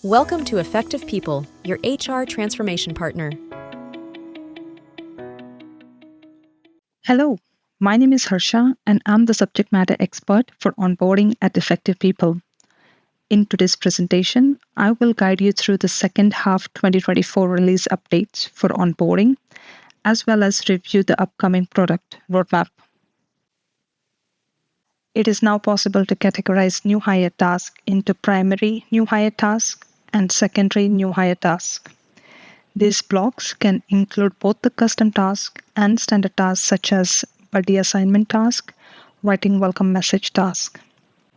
Welcome to Effective People, your HR transformation partner. Hello, my name is Harsha and I'm the subject matter expert for onboarding at Effective People. In today's presentation, I will guide you through the second half 2024 release updates for onboarding, as well as review the upcoming product roadmap. It is now possible to categorize new hire tasks into primary new hire tasks and secondary new hire tasks. These blocks can include both the custom task and standard tasks such as buddy assignment task, writing welcome message task.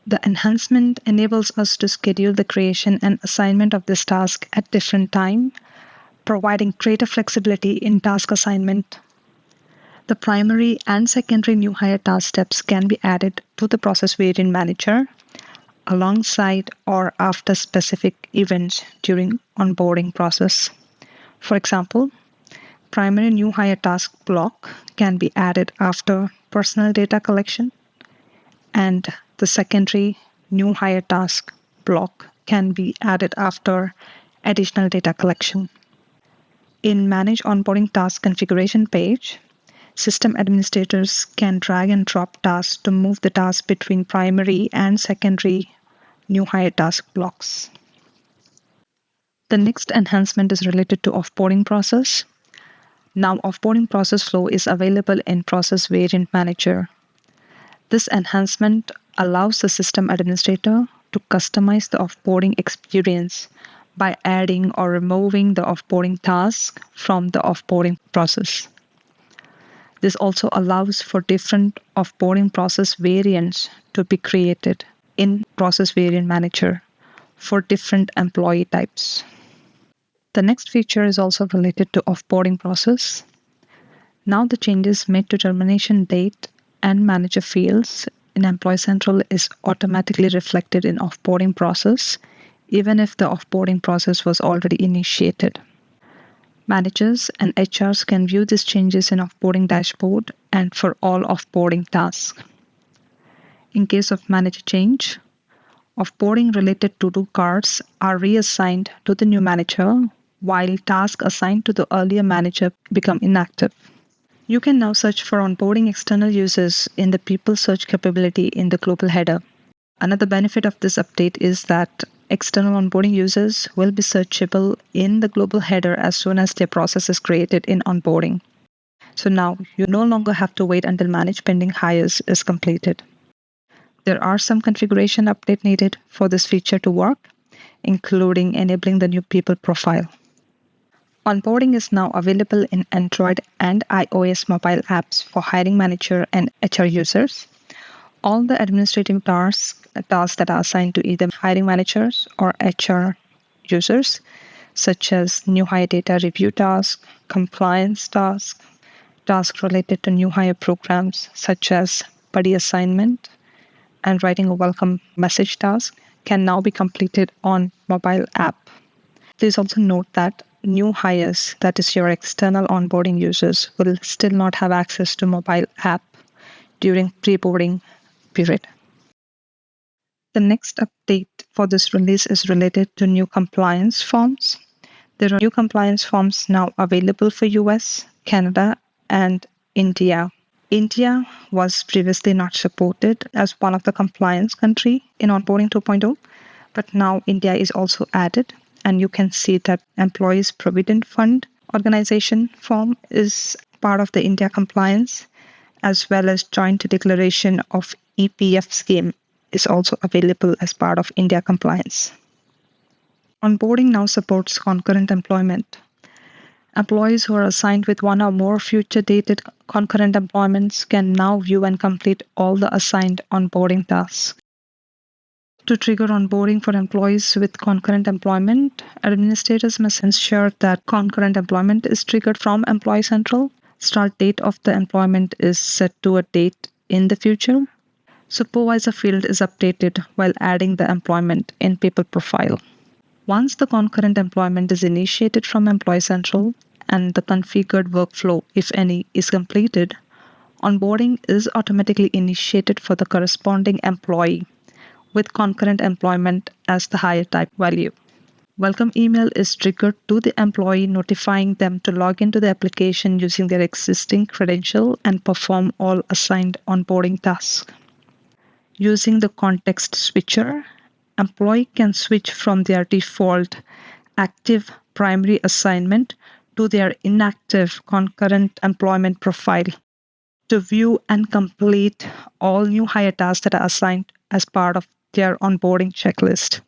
The enhancement enables us to schedule the creation and assignment of this task at different time, providing greater flexibility in task assignment. The primary and secondary new hire task steps can be added to the process variant manager alongside or after specific events during onboarding process. For example, primary new hire task block can be added after personal data collection, and the secondary new hire task block can be added after additional data collection. In Manage Onboarding Task Configuration page, system administrators can drag and drop tasks to move the task between primary and secondary new hire task blocks. The next enhancement is related to offboarding process. Now, offboarding process flow is available in Process Variant Manager. This enhancement allows the system administrator to customize the offboarding experience by adding or removing the offboarding task from the offboarding process. This also allows for different offboarding process variants to be created in Process Variant Manager for different employee types. The next feature is also related to offboarding process. Now the changes made to termination date and manager fields in Employee Central is automatically reflected in offboarding process, even if the offboarding process was already initiated. Managers and HRs can view these changes in offboarding dashboard and for all offboarding tasks. In case of manager change, offboarding related to-do cards are reassigned to the new manager, while tasks assigned to the earlier manager become inactive. You can now search for onboarding external users in the People Search capability in the global header. Another benefit of this update is that external onboarding users will be searchable in the global header as soon as their process is created in onboarding. So now you no longer have to wait until Manage Pending Hires is completed. There are some configuration updates needed for this feature to work, including enabling the new people profile. Onboarding is now available in Android and iOS mobile apps for hiring manager and HR users. All the administrative tasks that are assigned to either hiring managers or HR users, such as new hire data review tasks, compliance tasks, tasks related to new hire programs such as buddy assignment, and writing a welcome message task can now be completed on mobile app. Please also note that new hires, that is your external onboarding users, will still not have access to mobile app during pre-boarding period. The next update for this release is related to new compliance forms. There are new compliance forms now available for US, Canada, and India. India was previously not supported as one of the compliance country in Onboarding 2.0, but now India is also added, and you can see that Employees Provident Fund organization form is part of the India compliance, as well as Joint Declaration of EPF scheme is also available as part of India compliance. Onboarding now supports concurrent employment. Employees who are assigned with one or more future dated concurrent employments can now view and complete all the assigned onboarding tasks. To trigger onboarding for employees with concurrent employment, administrators must ensure that concurrent employment is triggered from Employee Central. Start date of the employment is set to a date in the future. Supervisor field is updated while adding the employment in People Profile. Once the concurrent employment is initiated from Employee Central and the configured workflow, if any, is completed, onboarding is automatically initiated for the corresponding employee with concurrent employment as the hire type value. Welcome email is triggered to the employee, notifying them to log into the application using their existing credential and perform all assigned onboarding tasks. Using the context switcher, employee can switch from their default active primary assignment to their inactive concurrent employment profile to view and complete all new hire tasks that are assigned as part of their onboarding checklist.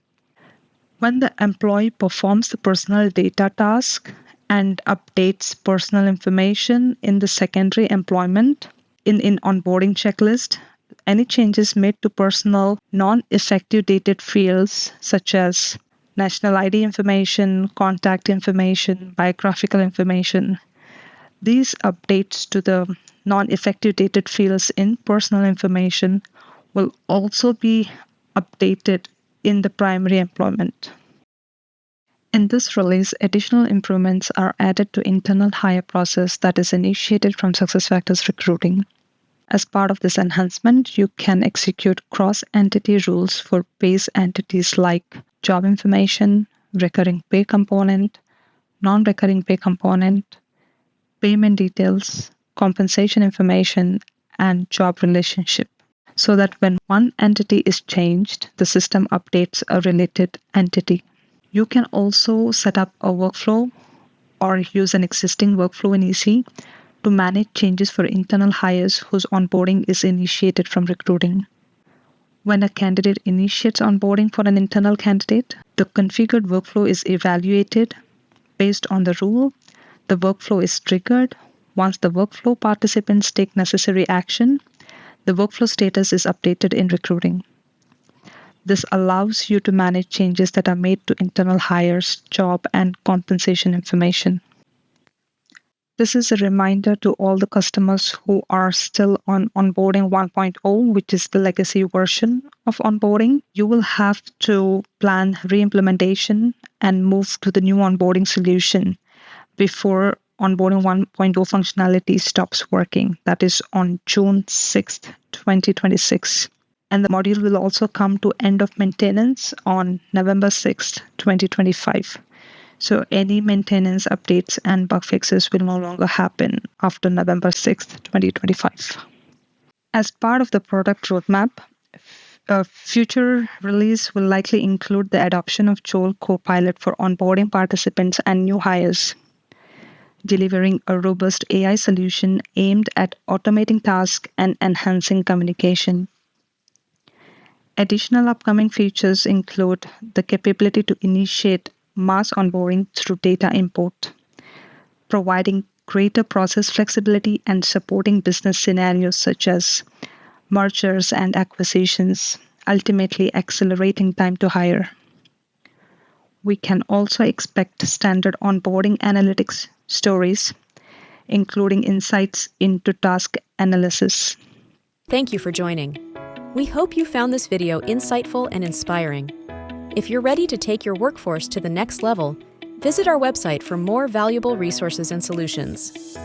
When the employee performs the personal data task and updates personal information in the secondary employment in onboarding checklist, any changes made to personal non-effective dated fields such as national ID information, contact information, biographical information, these updates to the non-effective dated fields in personal information will also be updated in the primary employment. In this release, additional improvements are added to internal hire process that is initiated from SuccessFactors Recruiting. As part of this enhancement, you can execute cross-entity rules for base entities like job information, recurring pay component, non-recurring pay component, payment details, compensation information, and job relationship, so that when one entity is changed, the system updates a related entity. You can also set up a workflow or use an existing workflow in EC to manage changes for internal hires whose onboarding is initiated from recruiting. When a candidate initiates onboarding for an internal candidate, the configured workflow is evaluated based on the rule. The workflow is triggered. Once the workflow participants take necessary action, the workflow status is updated in recruiting. This allows you to manage changes that are made to internal hires, job, and compensation information. This is a reminder to all the customers who are still on Onboarding 1.0, which is the legacy version of onboarding. You will have to plan re-implementation and move to the new onboarding solution before Onboarding 1.0 functionality stops working. That is on June 6th, 2026. And the module will also come to end of maintenance on November 6th, 2025. So any maintenance updates and bug fixes will no longer happen after November 6th, 2025. As part of the product roadmap, a future release will likely include the adoption of Joel Copilot for onboarding participants and new hires, delivering a robust AI solution aimed at automating tasks and enhancing communication. Additional upcoming features include the capability to initiate mass onboarding through data import, providing greater process flexibility and supporting business scenarios such as mergers and acquisitions, ultimately accelerating time to hire. We can also expect standard onboarding analytics stories, including insights into task analysis. Thank you for joining. We hope you found this video insightful and inspiring. If you're ready to take your workforce to the next level, visit our website for more valuable resources and solutions.